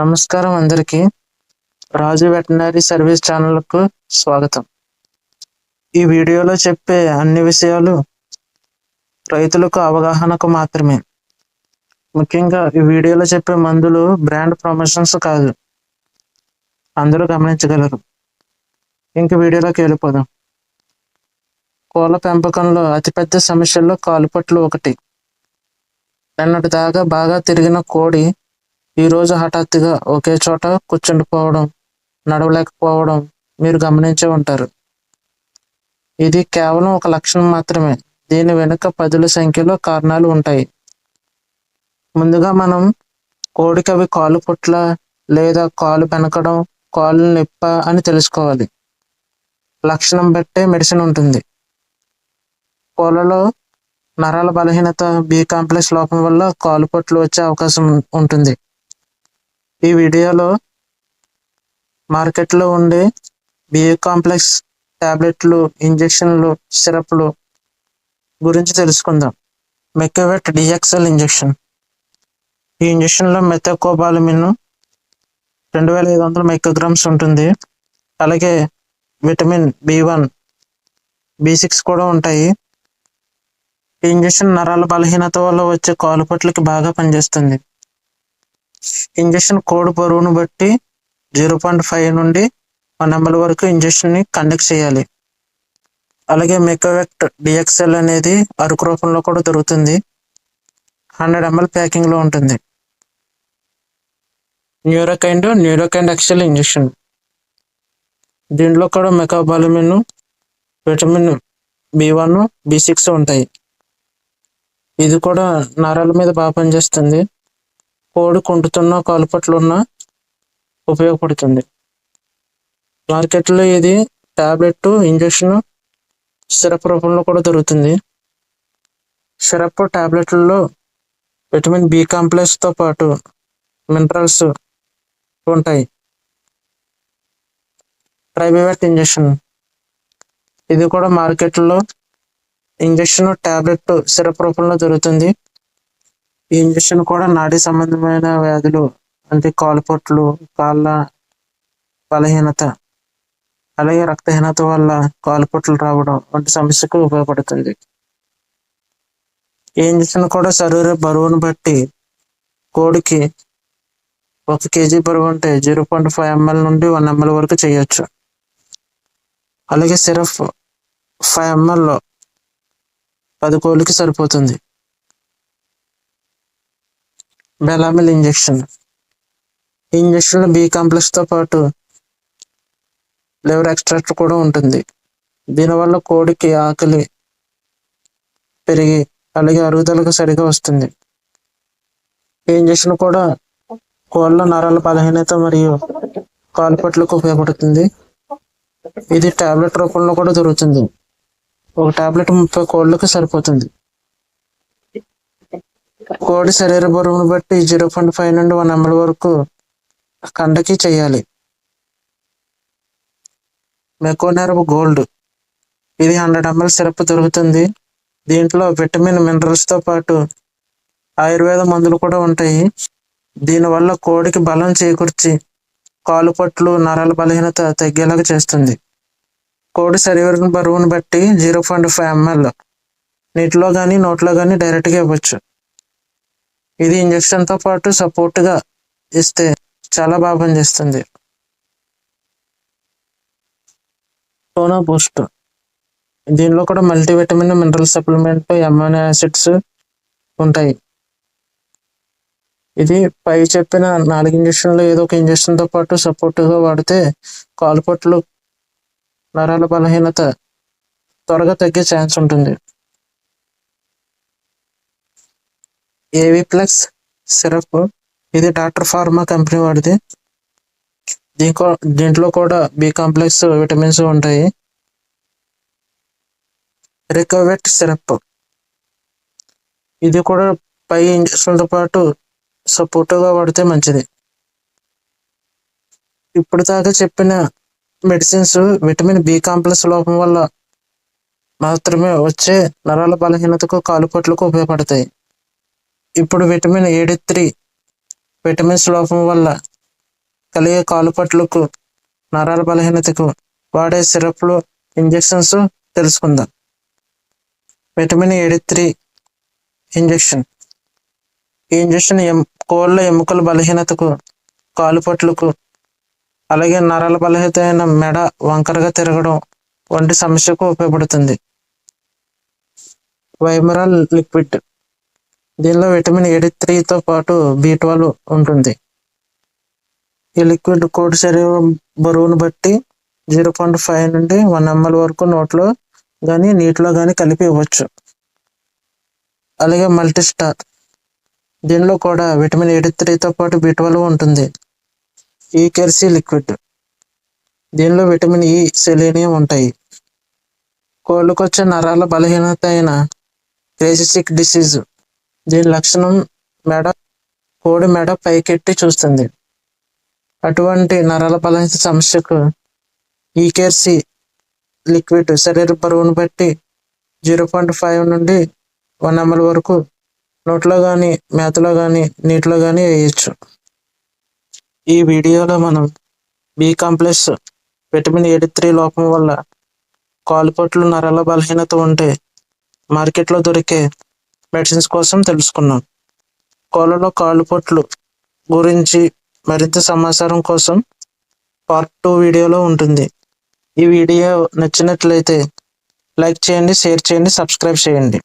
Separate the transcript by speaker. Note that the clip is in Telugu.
Speaker 1: నమస్కారం అందరికీ. రాజు వెటర్నరీ సర్వీస్ ఛానల్కు స్వాగతం. ఈ వీడియోలో చెప్పే అన్ని విషయాలు రైతులకు అవగాహనకు మాత్రమే. ముఖ్యంగా ఈ వీడియోలో చెప్పే మందులు బ్రాండ్ ప్రమోషన్స్ కాదు, అందరూ గమనించగలరు. ఇంక వీడియోలోకి వెళ్ళిపోదాం. కోళ్ళ పెంపకంలో అతిపెద్ద సమస్యల్లో కాలుపట్లు ఒకటి. నిన్నటి దాకా బాగా తిరిగిన కోడి ఈరోజు హఠాత్తుగా ఒకే చోట కూర్చుండిపోవడం, నడవలేకపోవడం మీరు గమనించే ఉంటారు. ఇది కేవలం ఒక లక్షణం మాత్రమే. దీని వెనుక పదుల సంఖ్యలో కారణాలు ఉంటాయి. ముందుగా మనం కోడికి అవి కాలు పుట్ల లేదా కాలు బెనకడం, కాలు నొప్ప అని తెలుసుకోవాలి. లక్షణం బట్టే మెడిసిన్ ఉంటుంది. కోళ్ళలో నరాల బలహీనత, బి కాంప్లెక్స్ లోపం వల్ల కాలు పొట్లు వచ్చే అవకాశం ఉంటుంది. ఈ వీడియోలో మార్కెట్లో ఉండే బి కాంప్లెక్స్ టాబ్లెట్లు, ఇంజెక్షన్లు, సిరప్లు గురించి తెలుసుకుందాం. మెకోవెట్ డిఎక్స్ఎల్ ఇంజెక్షన్. ఈ ఇంజెక్షన్లో మెథకోబాలమిన్ 2500 మైక్రోగ్రామ్స్ ఉంటుంది. అలాగే విటమిన్ B1, B6 కూడా ఉంటాయి. ఈ ఇంజెక్షన్ నరాల బలహీనత వల్ల వచ్చే కాలుపట్లకి బాగా పనిచేస్తుంది. ఇంజెక్షన్ కోడి బరువును బట్టి 0.5 నుండి 1 ml వరకు ఇంజెక్షన్ని కండక్ట్ చేయాలి. అలాగే మెకోవెట్ డిఎక్స్ఎల్ అనేది అరకు రూపంలో కూడా దొరుకుతుంది. 100 ml ప్యాకింగ్లో ఉంటుంది. Neurokind Excel injection. దీంట్లో కూడా మెకోబాలమిన్, విటమిన్ B1, B6 ఉంటాయి. ఇది కూడా నరాల మీద బాగా పనిచేస్తుంది. కోడి కుంటుతున్న, కాలుపట్లు ఉన్న ఉపయోగపడుతుంది. మార్కెట్లో ఇది టాబ్లెట్, ఇంజెక్షన్, సిరప్ రూపంలో కూడా దొరుకుతుంది. సిరప్ టాబ్లెట్లలో విటమిన్ బి కాంప్లెక్స్తో పాటు మినరల్స్ ఉంటాయి. ట్రైబివెట్ ఇంజెక్షన్. ఇది కూడా మార్కెట్లో ఇంజెక్షన్, టాబ్లెట్, సిరప్ రూపంలో దొరుకుతుంది. ఈ ఇంజెక్షన్ కూడా నాడీ సంబంధమైన వ్యాధులు అంటే కాలుపట్లు, కాళ్ళ బలహీనత, అలాగే రక్తహీనత వల్ల కాలుపట్లు రావడం వంటి సమస్యకు ఉపయోగపడుతుంది. ఈ ఇంజెక్షన్ కూడా శరీర బరువును బట్టి కోడికి 1 kg బరువు ఉంటే 0.5 ml నుండి 1 ml వరకు చేయొచ్చు. అలాగే సిరప్ 5 ml 10 కోళ్ళకి సరిపోతుంది. బెలామిల్ ఇంజెక్షన్. ఈ ఇంజెక్షన్లో బి కాంప్లెక్స్తో పాటు లివర్ ఎక్స్ట్రాక్ట్ కూడా ఉంటుంది. దీనివల్ల కోడికి ఆకలి పెరిగి అలాగే అరుగుదలకు సరిగా వస్తుంది. ఈ ఇంజెక్షన్ కూడా కోళ్ళ నరాల బలహీనత మరియు కాలుపట్లకు ఉపయోగపడుతుంది. ఇది టాబ్లెట్ రూపంలో కూడా దొరుకుతుంది. ఒక టాబ్లెట్ 30 కోళ్ళకి సరిపోతుంది. కోడి శరీర బరువును బట్టి 0.5 నుండి 1 ml వరకు కండకి చేయాలి. మెకోనెర్వ్ గోల్డ్. ఇది 100 ml సిరప్ దొరుకుతుంది. దీంట్లో విటమిన్, మినరల్స్తో పాటు ఆయుర్వేద మందులు కూడా ఉంటాయి. దీనివల్ల కోడికి బలం చేకూర్చి కాలుపట్లు, నరాల బలహీనత తగ్గేలాగా చేస్తుంది. కోడి శరీర బరువును బట్టి 0.5 ml నీటిలో కానీ నోట్లో కానీ డైరెక్ట్గా ఇవ్వచ్చు. ఇది ఇంజెక్షన్తో పాటు సపోర్ట్గా ఇస్తే చాలా బాగా పనిచేస్తుంది. Tuna Boost. దీనిలో కూడా multivitamin, mineral supplement, amino acids ఉంటాయి. ఇది పై చెప్పిన 4 ఇంజెక్షన్లు ఏదో ఒక ఇంజెక్షన్తో పాటు సపోర్ట్గా వాడితే కాలుపట్లు, నరాల బలహీనత త్వరగా తగ్గే ఛాన్స్ ఉంటుంది. ఏవిప్లెక్స్ సిరప్. ఇది డాక్టర్ ఫార్మా కంపెనీ వాడిది. దీంట్లో కూడా బి కాంప్లెక్స్, విటమిన్స్ ఉంటాయి. రికోవెట్ సిరప్. ఇది కూడా పై ఇంజెక్షన్లతో పాటు సపోర్ట్గా వాడితే మంచిది. ఇప్పుడు దాకా చెప్పిన మెడిసిన్స్ విటమిన్ బి కాంప్లెక్స్ లోపం వల్ల మాత్రమే వచ్చే నరాల బలహీనతకు, కాలుపట్లకు ఉపయోగపడతాయి. ఇప్పుడు విటమిన్ A3 విటమిన్స్ లోపం వల్ల కలిగే కాలుపట్లకు, నరాల బలహీనతకు వాడే సిరప్లు, ఇంజెక్షన్స్ తెలుసుకుందాం. Vitamin A3 injection. ఈ ఇంజెక్షన్ కోళ్ళ ఎముకల బలహీనతకు, కాలుపట్లకు, అలాగే నరాల బలహీనత అయిన మెడ వంకరగా తిరగడం వంటి సమస్యకు ఉపయోగపడుతుంది. వైమరాల్ లిక్విడ్. దీనిలో విటమిన్ A3తో పాటు B12 ఉంటుంది. ఈ లిక్విడ్ కోడి శరీరం బరువును బట్టి 0.5 నుండి 1 ml వరకు నోట్లో కానీ నీటిలో కానీ కలిపి ఇవ్వచ్చు. అలాగే మల్టీస్టార్. దీనిలో కూడా విటమిన్ A3తో పాటు B12 ఉంటుంది. ఈకెర్సీ లిక్విడ్. దీనిలో విటమిన్ E, సెలీనియం ఉంటాయి. కోళ్ళకు వచ్చే నరాల బలహీనత అయిన క్రేసిసిక్ డిసీజ్. దీని లక్షణం కోడి మెడ పైకెట్టి చూస్తుంది. అటువంటి నరాల బలహీనత సమస్యకు ఈకెర్సీ లిక్విడ్ శరీర బరువును బట్టి 0.5 నుండి 1 ml వరకు నోట్లో కానీ, మేతలో కానీ, నీటిలో కానీ వేయచ్చు. ఈ వీడియోలో మనం బి కాంప్లెక్స్, విటమిన్ A3 లోపం వల్ల కాలుపట్లు, నరాల బలహీనత ఉంటే మార్కెట్లో దొరికే మెడిసిన్స్ కోసం తెలుసుకున్నాం. కోళ్ళలో కాలుపట్లు గురించి మరింత సమాచారం కోసం పార్ట్ 2 వీడియోలో ఉంటుంది. ఈ వీడియో నచ్చినట్లయితే లైక్ చేయండి, షేర్ చేయండి, సబ్స్క్రైబ్ చేయండి.